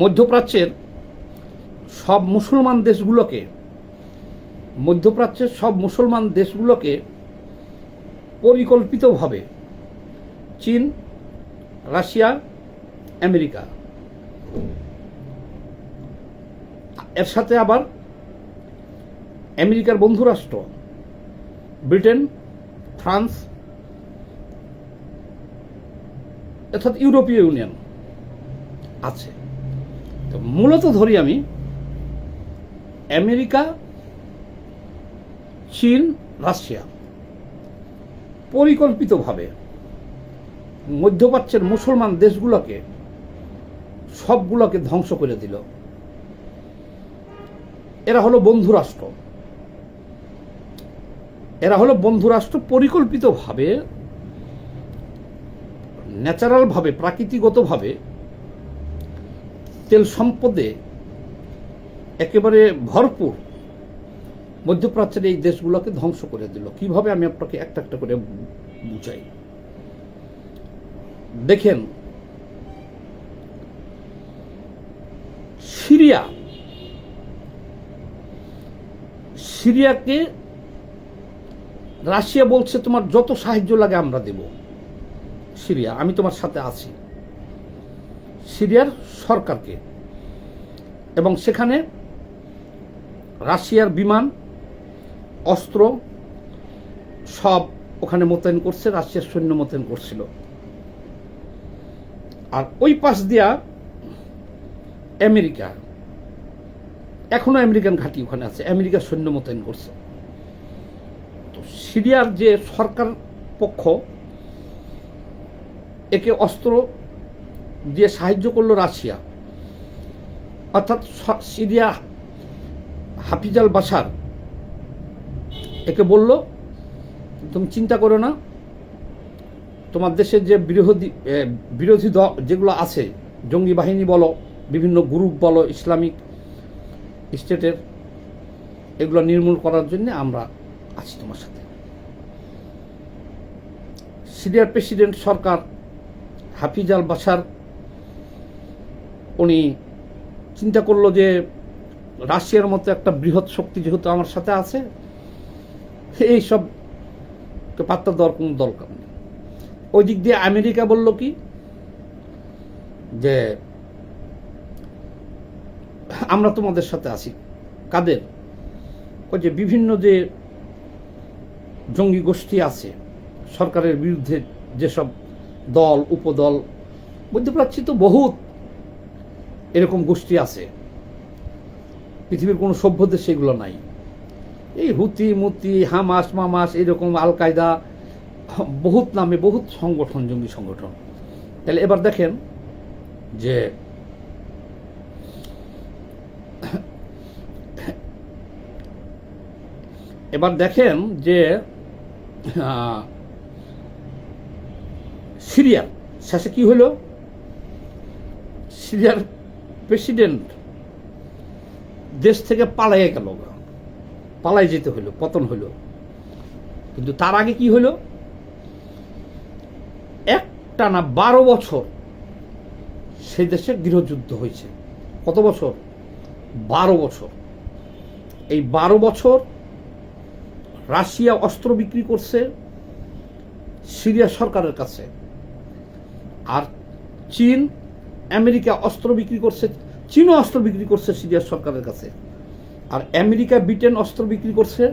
মধ্যপ্রাচ্যের সব মুসলমান দেশগুলোকে পরিকল্পিতভাবে চীন, রাশিয়া, আমেরিকা, এর সাথে আবার আমেরিকার বন্ধু রাষ্ট্র ব্রিটেন, ফ্রান্স, অর্থাৎ ইউরোপীয় ইউনিয়ন আছে। তো মূলত ধরি আমি আমেরিকা, চীন, রাশিয়া পরিকল্পিতভাবে মধ্যপ্রাচ্যের মুসলমান দেশগুলোকে সবগুলোকে ধ্বংস করে দিল। এরা হলো বন্ধু রাষ্ট্র পরিকল্পিতভাবে, ন্যাচারালভাবে, প্রাকৃতিকগতভাবে তেল সম্পদে একেবারে ভরপুর মধ্যপ্রাচ্যের এই দেশগুলোকে ধ্বংস করে দিল। কিভাবে আমি আপনাকে একটা একটা করে বুঝাই। দেখেন, সিরিয়াকে রাশিয়া বলছে তোমার যত সাহায্য লাগে আমরা দেব। সিরিয়া, আমি তোমার সাথে আছি, সিরিয়ার সরকারকে। এবং সেখানে রাশিয়ার বিমান, অস্ত্র সব ওখানে মোতায়েন করছে, রাশিয়ার সৈন্য মোতায়েন করছিল। আর ওই পাশ দিয়া আমেরিকা, এখনো আমেরিকান ঘাঁটি ওখানে আছে, আমেরিকার সৈন্য মোতায়েন করছে। তো সিরিয়ার যে সরকার পক্ষ একে অস্ত্র দিয়ে সাহায্য করলো রাশিয়া, অর্থাৎ সিরিয়া হাফিজ আল বাশার একে বলল তুমি চিন্তা করো না, তোমার দেশের যে বিরোধী দল যেগুলো আছে, জঙ্গি বাহিনী বলো, বিভিন্ন গ্রুপ বলো, ইসলামিক স্টেটের, এগুলো নির্মূল করার জন্য আমরা আছি তোমার সাথে। সিরিয়ার প্রেসিডেন্ট সরকার হাফিজ আল বাশার উনি চিন্তা করলো যে রাশিয়ার মতো একটা বৃহৎ শক্তি যেহেতু আমার সাথে আছে, এইসব পাত্তা দেওয়ার কোনো দরকার নেই। ওই দিক দিয়ে আমেরিকা বলল কি যে আমরা তোমাদের সাথে আছি। কাদের? ওই যে বিভিন্ন যে জঙ্গি গোষ্ঠী আছে, সরকারের বিরুদ্ধে যেসব দল, উপদল, মধ্যপ্রাচ্যে তো বহুত এরকম গোষ্ঠী আছে, পৃথিবীর কোনো সভ্য দেশে এগুলো নাই। এই হুতি মুতি, হামাস মামাস, এরকম আল কায়দা, বহুত নামে বহুত সংগঠন, জঙ্গি সংগঠন। তাহলে এবার দেখেন যে সিরিয়ার শেষে কি হলো? সিরিয়ার প্রেসিডেন্ট দেশ থেকে পালাই গেল, পালাই যেতে হলো, পতন হলো। কিন্তু তার আগে কি হলো? একটানা 12 বছর সেই দেশে গৃহযুদ্ধ হয়েছে। কত বছর? 12 বছর। এই 12 বছর রাশিয়া অস্ত্র বিক্রি করছে সিরিয়া সরকারের কাছে, আর চীন, আমেরিকা অস্ত্র বিক্রি করছে, চীনও অস্ত্র বিক্রি করছে সিরিয়া সরকারের কাছে, আর আমেরিকা, ব্রিটেন অস্ত্র বিক্রি করছে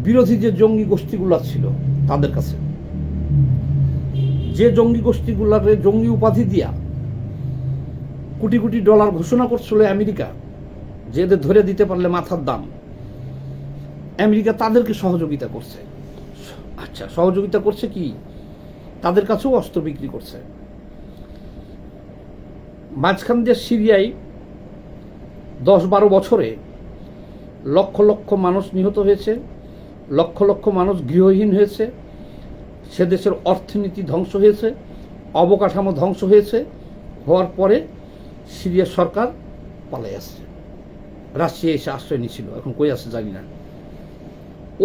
বিরোধী যে জঙ্গি গোষ্ঠীগুলো ছিল তাদের কাছে। যে জঙ্গি গোষ্ঠীগুলার জঙ্গি উপাধি দিয়া কোটি কোটি ডলার ঘোষণা করছিল আমেরিকা, যে এদের ধরে দিতে পারলে মাথার দাম, আমেরিকা তাদেরকে সহযোগিতা করছে। আচ্ছা, সহযোগিতা করছে কি? তাদের কাছেও অস্ত্র বিক্রি করছে। মাঝখান দিয়ে সিরিয়ায় 10-12 বছরে লক্ষ লক্ষ মানুষ নিহত হয়েছে, লক্ষ লক্ষ মানুষ গৃহহীন হয়েছে, সে দেশের অর্থনীতি ধ্বংস হয়েছে, অবকাঠামো ধ্বংস হয়েছে। হওয়ার পরে সিরিয়া সরকার পালাই আসছে, রাশিয়া এসে আশ্রয় নিয়েছিল, এখন কই আসছে জানি না।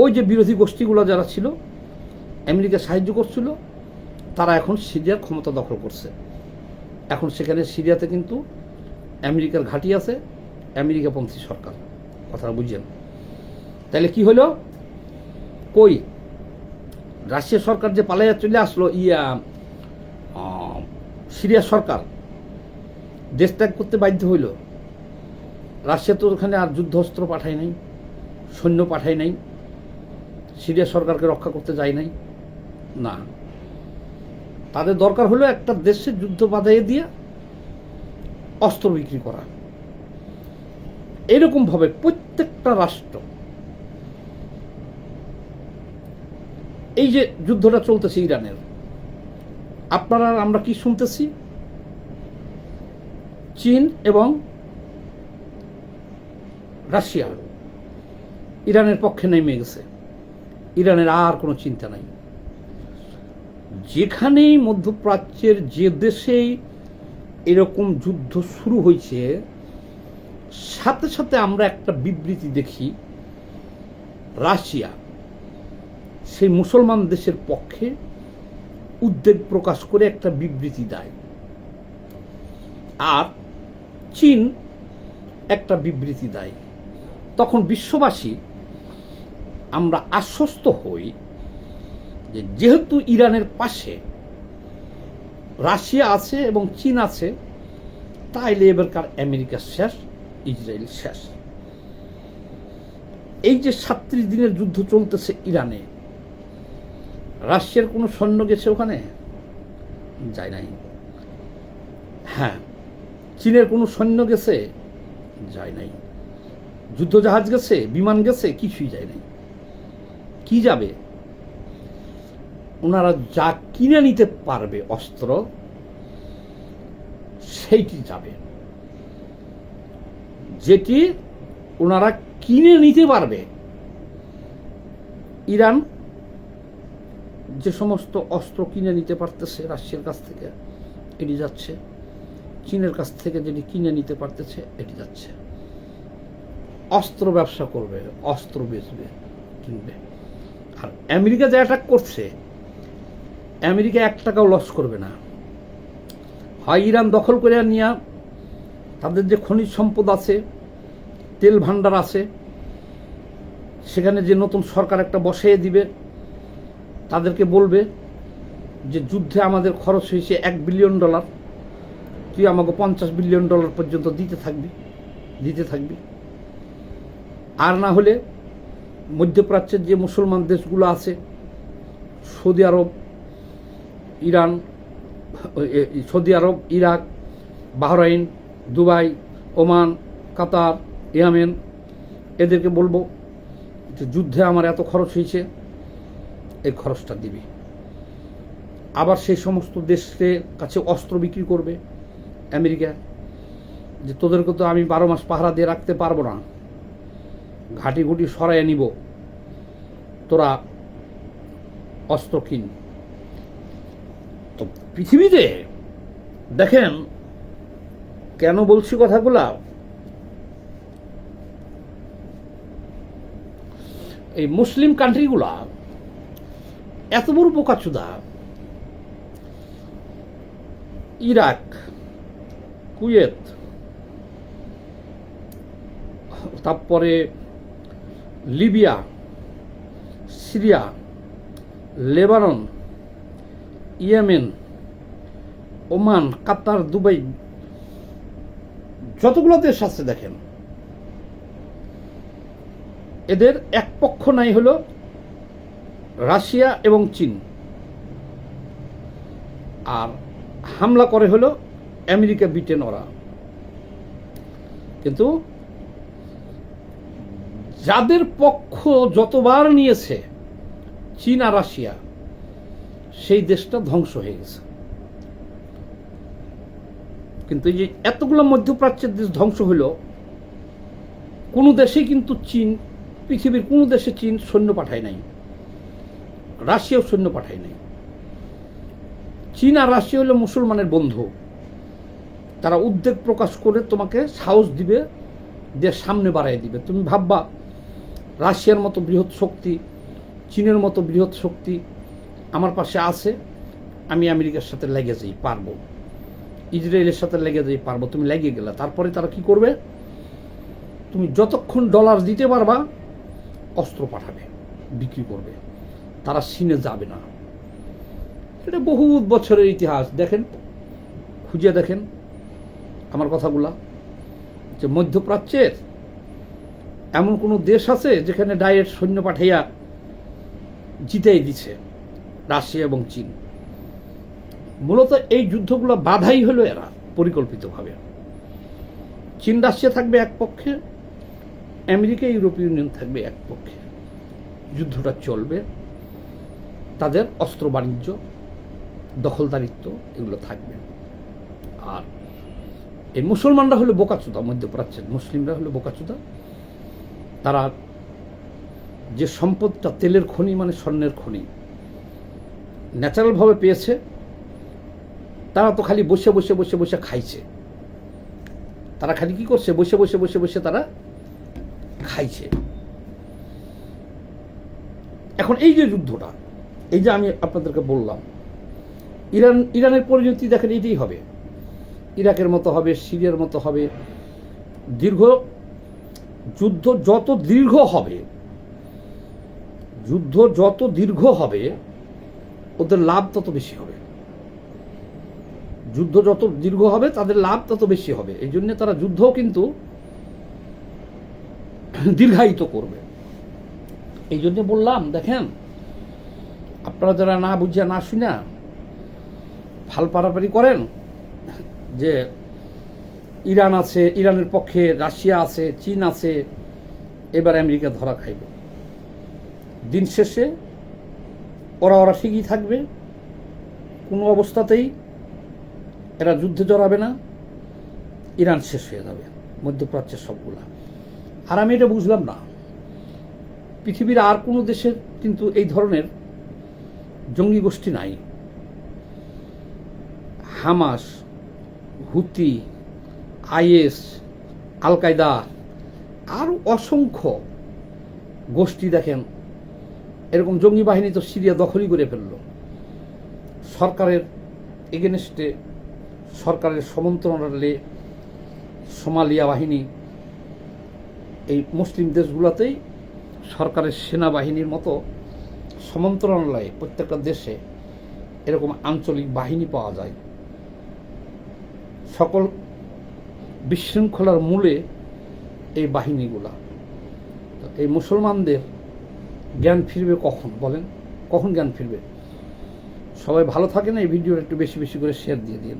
ওই যে বিরোধী গোষ্ঠীগুলো যারা ছিল, আমেরিকা সাহায্য করছিল, তারা এখন সিরিয়ার ক্ষমতা দখল করছে। এখন সেখানে সিরিয়াতে কিন্তু আমেরিকার ঘাঁটি আছে, আমেরিকাপন্থী সরকার। কথাটা বুঝছেন? তাহলে কি হলো, কই রাশিয়া সরকার যে পালাইয়া চলে আসলো, সিরিয়া সরকার দেশ ত্যাগ করতে বাধ্য হইল। রাশিয়া তো ওখানে আর যুদ্ধ অস্ত্র পাঠায় নাই, সৈন্য পাঠায় নাই, সিরিয়া সরকারকে রক্ষা করতে যায় নাই। না, তাদের দরকার হলো একটা দেশে যুদ্ধ বাধাইয়ে দিয়ে অস্ত্র বিক্রি করা। এরকমভাবে প্রত্যেকটা রাষ্ট্র, এই যে যুদ্ধটা চলতেছে ইরানের, আপনারা আমরা কি শুনতেছি, চীন এবং রাশিয়া ইরানের পক্ষে নেমে গেছে। ইরানের আর কোনো চিন্তা নাই। যেখানেই মধ্যপ্রাচ্যের যে দেশেই এরকম যুদ্ধ শুরু হয়েছে, সাথে সাথে আমরা একটা বিবৃতি দেখি, রাশিয়া সেই মুসলমান দেশের পক্ষে উদ্বেগ প্রকাশ করে একটা বিবৃতি দেয়, আর চীন একটা বিবৃতি দেয়। তখন বিশ্ববাসী আমরা আশ্বস্ত হই যে যেহেতু ইরানের পাশে রাশিয়া আছে এবং চীন আছে, তাইলে এবারকার আমেরিকা শেষ, ইসরায়েল শেষ। এই যে 37 দিনের যুদ্ধ চলতেছে ইরানে, রাশিয়ার কোনো সৈন্য গেছে ওখানে? যায় নাই। হ্যাঁ, চীনের কোনো সৈন্য গেছে? যায় নাই। যুদ্ধজাহাজ গেছে, বিমান গেছে? কিছুই যায় নাই। কি যাবে? ওনারা যা কিনে নিতে পারবে অস্ত্র, সেইটি যাবে। যেটি ওনারা কিনে নিতে পারবে। ইরান যে সমস্ত অস্ত্র কিনে নিতে পারতেছে রাশিয়ার কাছ থেকে, এটি যাচ্ছে। চীনের কাছ থেকে যেটি কিনে নিতে পারতেছে, এটি যাচ্ছে। অস্ত্র ব্যবসা করবে, অস্ত্র বেচবে, কিনবে। আর আমেরিকা যে অ্যাটাক করছে, আমেরিকা 1 টাকাও লস করবে না। হয় ইরান দখল করে নিয়ে তাদের যে খনিজ সম্পদ আছে, তেল ভাণ্ডার আছে, সেখানে যে নতুন সরকার একটা বসিয়ে দিবে, তাদেরকে বলবে যে যুদ্ধে আমাদের খরচ হয়েছে $1 বিলিয়ন, তুই আমাকে $50 বিলিয়ন পর্যন্ত দিতে থাকবি। আর না হলে মধ্যপ্রাচ্যের যে মুসলমান দেশগুলো আছে, সৌদি আরব, ইরাক, বাহরাইন, দুবাই, ওমান, কাতার, ইয়েমেন, এদেরকে বলবো যে যুদ্ধে আমার এত খরচ হয়েছে, এই খরচটা দিবি। আবার সেই সমস্ত দেশের কাছে অস্ত্র বিক্রি করবে আমেরিকা, যে তোদেরকে তো আমি 12 মাস পাহারা দিয়ে রাখতে পারবো না, ঘাঁটি ঘুটি সরাইয়ে নিব, তোরা অস্ত্র কিন। তো পৃথিবীতে দেখেন, কেন বলছি কথাগুলা, এই মুসলিম কান্ট্রিগুলা এত বড় বোকাচোদা। ইরাক, কুয়েত, তারপরে Libya, Syria, Lebanon, Yemen, Oman, Qatar, Dubai, যতগুলো দেশ আছে দেখেন, এদের এক পক্ষ নাই হলো রাশিয়া এবং চীন, আর হামলা করে হলো আমেরিকা, ব্রিটেন, ওরা। কিন্তু যাদের পক্ষ যতবার নিয়েছে চীন আর রাশিয়া, সেই দেশটা ধ্বংস হয়ে গেছে। কিন্তু এই যে এতগুলো মধ্যপ্রাচ্যের দেশ ধ্বংস হলো, কোনো দেশেই কিন্তু চীন, পৃথিবীর কোনো দেশে চীন সৈন্য পাঠায় নাই, রাশিয়াও সৈন্য পাঠায় নাই। চীন আর রাশিয়া হলো মুসলমানের বন্ধু। তারা উদ্বেগ প্রকাশ করে তোমাকে সাহস দিবে, দিয়ে সামনে বাড়াই দিবে। তুমি ভাববা রাশিয়ার মতো বৃহৎ শক্তি, চীনের মতো বৃহৎ শক্তি আমার পাশে আছে, আমি আমেরিকার সাথে লেগে যাই, পারবো। ইসরায়েলের সাথে লেগে যেতে পারবো, তুমি লেগে গেলে। তারপরে তারা কি করবে, তুমি যতক্ষণ ডলার দিতে পারবা অস্ত্র পাঠাবে, বিক্রি করবে, তারা সিনে যাবে না। এটা বহুত বছরের ইতিহাস, দেখেন, খুঁজে দেখেন আমার কথাগুলা, যে মধ্যপ্রাচ্যের এমন কোনো দেশ আছে যেখানে ডাইরেক্ট সৈন্য পাঠাইয়া জিতেই দিছে, রাশিয়া এবং চীন। মূলত এই যুদ্ধগুলো বাধাই হলো এরা পরিকল্পিতভাবে। চীন রাশিয়া থাকবে এক পক্ষে, আমেরিকা ইউরোপীয় ইউনিয়ন থাকবে এক পক্ষে, যুদ্ধটা চলবে, তাদের অস্ত্র বাণিজ্য, দখলদারিত্ব এগুলো থাকবে। আর এই মুসলমানরা হলো বোকাচোদা, মধ্যপ্রাচ্যের মুসলিমরা হলো বোকাচোদা। তারা যে সম্পদটা, তেলের খনি মানে স্বর্ণের খনি, ন্যাচারালভাবে পেয়েছে, তারা তো খালি বসে বসে বসে বসে খাইছে। তারা খালি কি করছে, বসে বসে বসে বসে তারা খাইছে। এখন এই যে যুদ্ধটা, এই যে আমি আপনাদেরকে বললাম, ইরানের পরিণতি দেখেন এইটাই হবে, ইরাকের মতো হবে, সিরিয়ার মতো হবে। যুদ্ধ যত দীর্ঘ হবে, যুদ্ধ যত দীর্ঘ হবে, ওদের লাভ তত বেশি হবে। যুদ্ধ যত দীর্ঘ হবে তাদের লাভ তত বেশি হবে। এই জন্য তারা যুদ্ধও কিন্তু দীর্ঘায়িত করবে। এই জন্য বললাম, দেখেন, আপনারা যারা না বুঝিয়া না শুনা ফাল পারাপারি করেন যে ইরান আছে, ইরানের পক্ষে রাশিয়া আছে, চীন আছে, এবার আমেরিকা ধরা খাইবে, দিন শেষে ওরা ঠিকই থাকবে, কোনো অবস্থাতেই এরা যুদ্ধে জড়াবে না, ইরান শেষ হয়ে যাবে, মধ্যপ্রাচ্যের সবগুলা। আর আমি এটা বুঝলাম না, পৃথিবীর আর কোনো দেশের কিন্তু এই ধরনের জঙ্গি গোষ্ঠী নাই। হামাস, হুতি, আইএস, আল কায়দা, আরও অসংখ্য গোষ্ঠী দেখেন, এরকম জঙ্গি বাহিনী তো সিরিয়া দখলই করে ফেলল। সরকারের এগেনস্টে, সরকারের সমান্তরালে সোমালিয়া বাহিনী, এই মুসলিম দেশগুলোতেই সরকারের সেনাবাহিনীর মতো সমান্তরালে প্রত্যেকটা দেশে এরকম আঞ্চলিক বাহিনী পাওয়া যায়। সকল বিশৃঙ্খলার মূলে এই বাহিনীগুলা। এই মুসলমানদের জ্ঞান ফিরবে কখন বলেন, কখন জ্ঞান ফিরবে? সবাই ভালো থাকেন, এই ভিডিওটা একটু বেশি বেশি করে শেয়ার দিয়ে দিন।